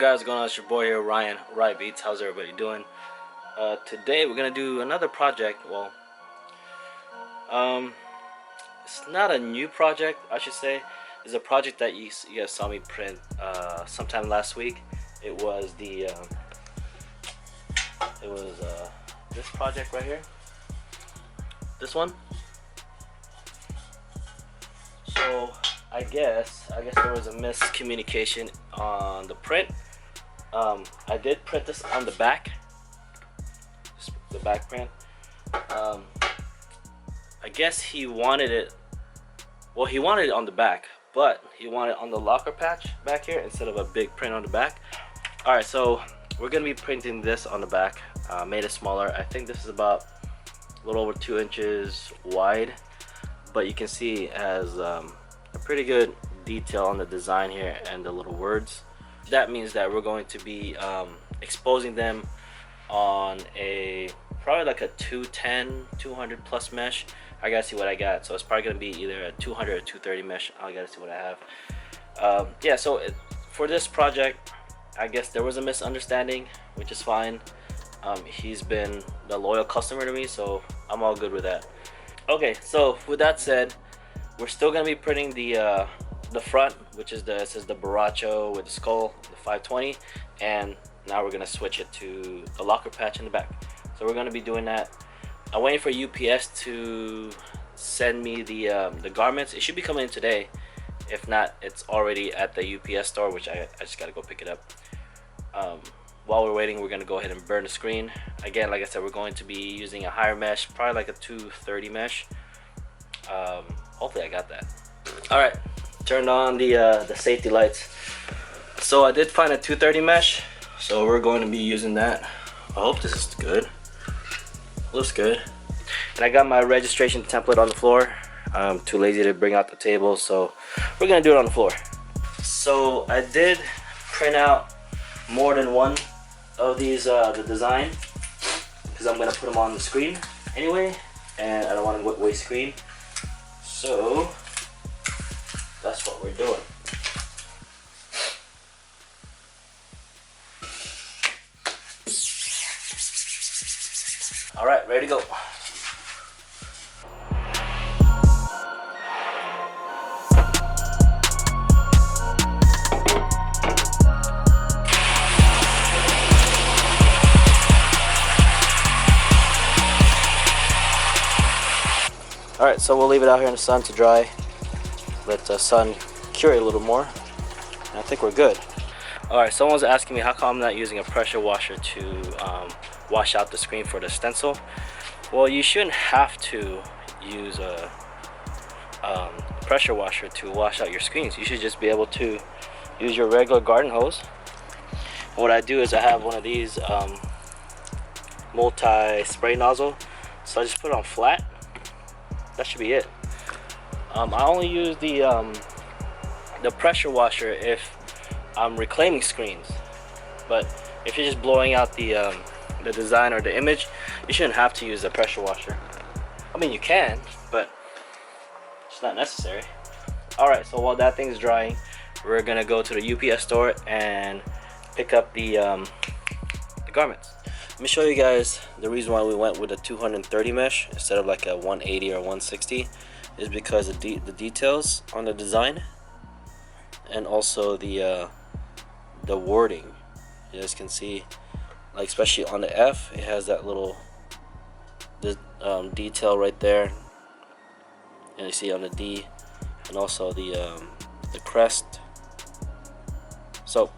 guys, what's going on? It's your boy here, Ryan, RhyBeats. How's everybody doing? Today we're gonna do another project. Well, it's not a new project, I should say. It's a project that you guys saw me print sometime last week. It was the this project right here. This one. So I guess there was a miscommunication on the print. I did print this on the back, the back print. I guess he wanted it. Well, he wanted it on the back, but he wanted it on the locker patch back here instead of a big print on the back. All right, so we're gonna be printing this on the back. Made it smaller. I think this is about a little over 2 inches wide, but you can see it has a pretty good detail on the design here and the little words. That means that we're going to be exposing them on a probably like a 200 plus mesh. I gotta see what I got, so it's probably gonna be either a 200 or 230 mesh. I gotta see what I have. Yeah, so for this project, I guess there was a misunderstanding, which is fine. He's been a loyal customer to me, so I'm all good with that. Okay, so with that said, we're still gonna be printing the front, which is it says the Baracho with the skull, the 520, and now we're gonna switch it to the locker patch in the back. So we're gonna be doing that. I'm waiting for UPS to send me the garments. It should be coming in today. If not, it's already at the UPS store, which I just gotta go pick it up. While we're waiting, we're gonna go ahead and burn the screen. Again, like I said, we're going to be using a higher mesh, probably like a 230 mesh. Hopefully I got that. All right, turned on the safety lights. So I did find a 230 mesh, so we're going to be using that. I hope this is good. Looks good. And I got my registration template on the floor. I'm too lazy to bring out the table, so we're gonna do it on the floor. So I did print out more than one of these, the design, because I'm gonna put them on the screen anyway, and I don't want to waste screen. So that's what we're doing. All right, ready to go. All right, so we'll leave it out here in the sun to dry. Let the sun cure it a little more. And I think we're good. All right, someone's asking me how come I'm not using a pressure washer to wash out the screen for the stencil. Well, you shouldn't have to use a pressure washer to wash out your screens. You should just be able to use your regular garden hose. And what I do is I have one of these multi-spray nozzle, so I just put it on flat. That should be it. I only use the pressure washer if I'm reclaiming screens, but if you're just blowing out the design or the image, you shouldn't have to use the pressure washer. I mean, you can, but it's not necessary. All right, so while that thing's drying, we're gonna go to the UPS store and pick up the garments. Let me show you guys the reason why we went with a 230 mesh instead of like a 180 or 160 is because of the details on the design, and also the wording. You guys can see, like especially on the F, it has that little detail right there, and you see on the D, and also the crest. So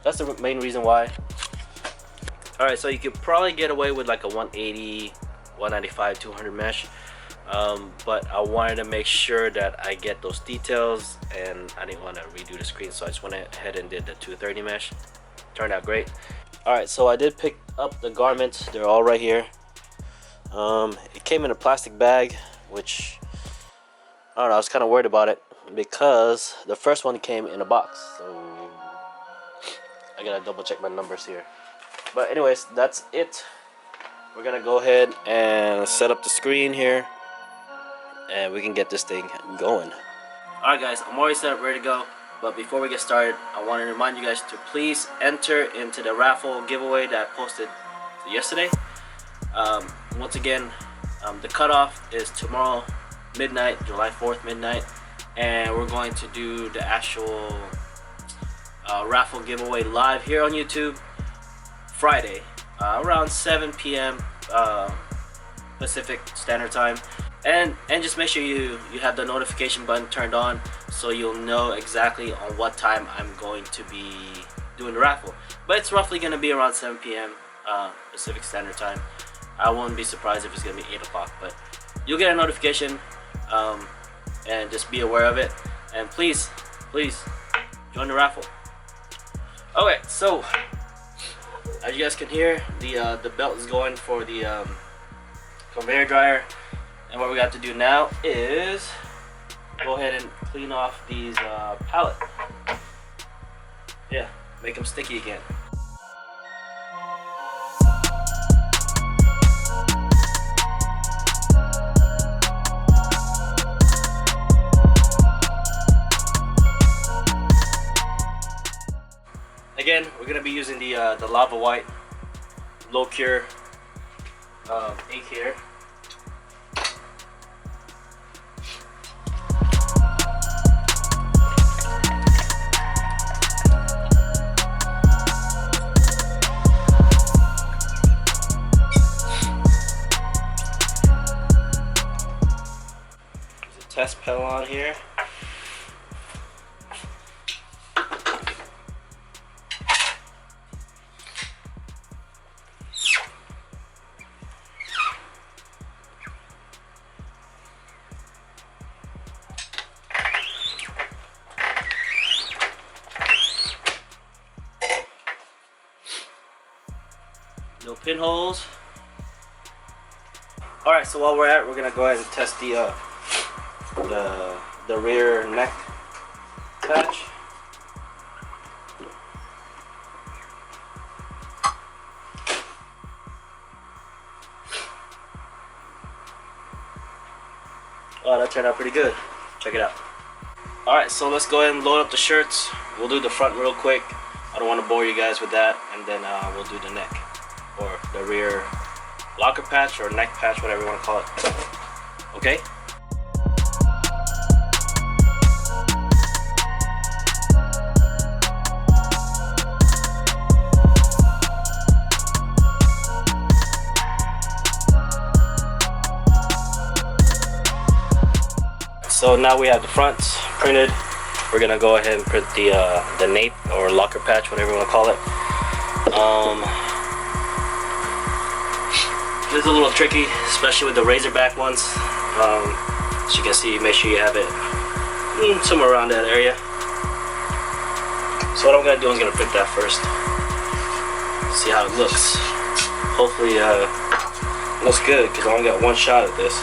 that's the main reason why. All right, so you could probably get away with like a 180, 195, 200 mesh, but I wanted to make sure that I get those details, and I didn't want to redo the screen, so I just went ahead and did the 230 mesh. Turned out great. All right, so I did pick up the garments. They're all right here. It came in a plastic bag, which I don't know, I was kind of worried about it because the first one came in a box, so I gotta double check my numbers here. But anyways, that's it. We're gonna go ahead and set up the screen here, and we can get this thing going. Alright guys, I'm already set up, ready to go. But before we get started, I want to remind you guys to please enter into the raffle giveaway that I posted yesterday. Once again, the cutoff is tomorrow midnight, July 4th midnight, and we're going to do the actual raffle giveaway live here on YouTube Friday around 7 p.m. Pacific Standard Time, and just make sure you have the notification button turned on so you'll know exactly on what time I'm going to be doing the raffle. But it's roughly going to be around 7 p.m. Pacific Standard Time. I won't be surprised if it's going to be 8 o'clock, but you'll get a notification, and just be aware of it, and please join the raffle. Okay, so as you guys can hear, the belt is going for the conveyor dryer, and what we got to do now is go ahead and clean off these pallets. Yeah, make them sticky again. Again, we're gonna be using the Lava White low cure ink here. There's a test pedal on here. No pinholes. Alright, so while we're at it, we're gonna go ahead and test the rear neck patch. Oh, that turned out pretty good. Check it out. Alright, so let's go ahead and load up the shirts. We'll do the front real quick. I don't want to bore you guys with that, and then we'll do the neck, or the rear locker patch or neck patch, whatever you want to call it. Okay? So now we have the fronts printed. We're gonna go ahead and print the nape or locker patch, whatever you want to call it. It's a little tricky, especially with the razorback ones. As you can see, make sure you have it somewhere around that area. So what I'm gonna do is gonna print that first. See how it looks. Hopefully it looks good, because I only got one shot at this.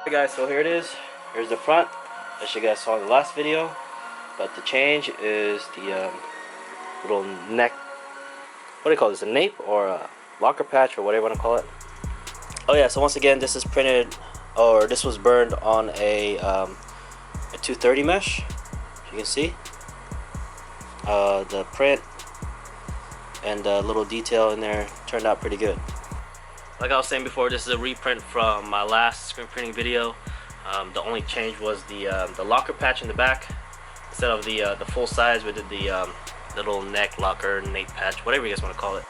Hey guys, so here it is. Here's the front, as you guys saw in the last video. But the change is the little neck, what do you call this, a nape or a locker patch or whatever you want to call it. Oh yeah, so once again, this is printed, or this was burned on a 230 mesh, as you can see. The print and the little detail in there turned out pretty good. Like I was saying before, this is a reprint from my last screen printing video. The only change was the locker patch in the back. Instead of the full size, we did the little neck locker, nape patch, whatever you guys want to call it.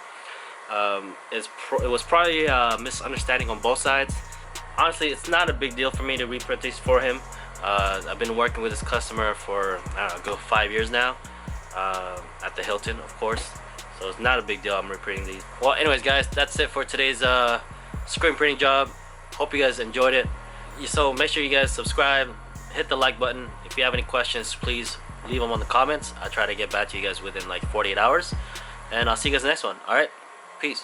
It was probably a misunderstanding on both sides. Honestly, it's not a big deal for me to reprint these for him. I've been working with this customer for, I don't know, 5 years now, at the Hilton, of course. So it's not a big deal I'm reprinting these. Well, anyways guys, that's it for today's screen printing job. Hope you guys enjoyed it. So make sure you guys subscribe, hit the like button. If you have any questions, please leave them on the comments. I'll try to get back to you guys within like 48 hours. And I'll see you guys in the next one. Alright, peace.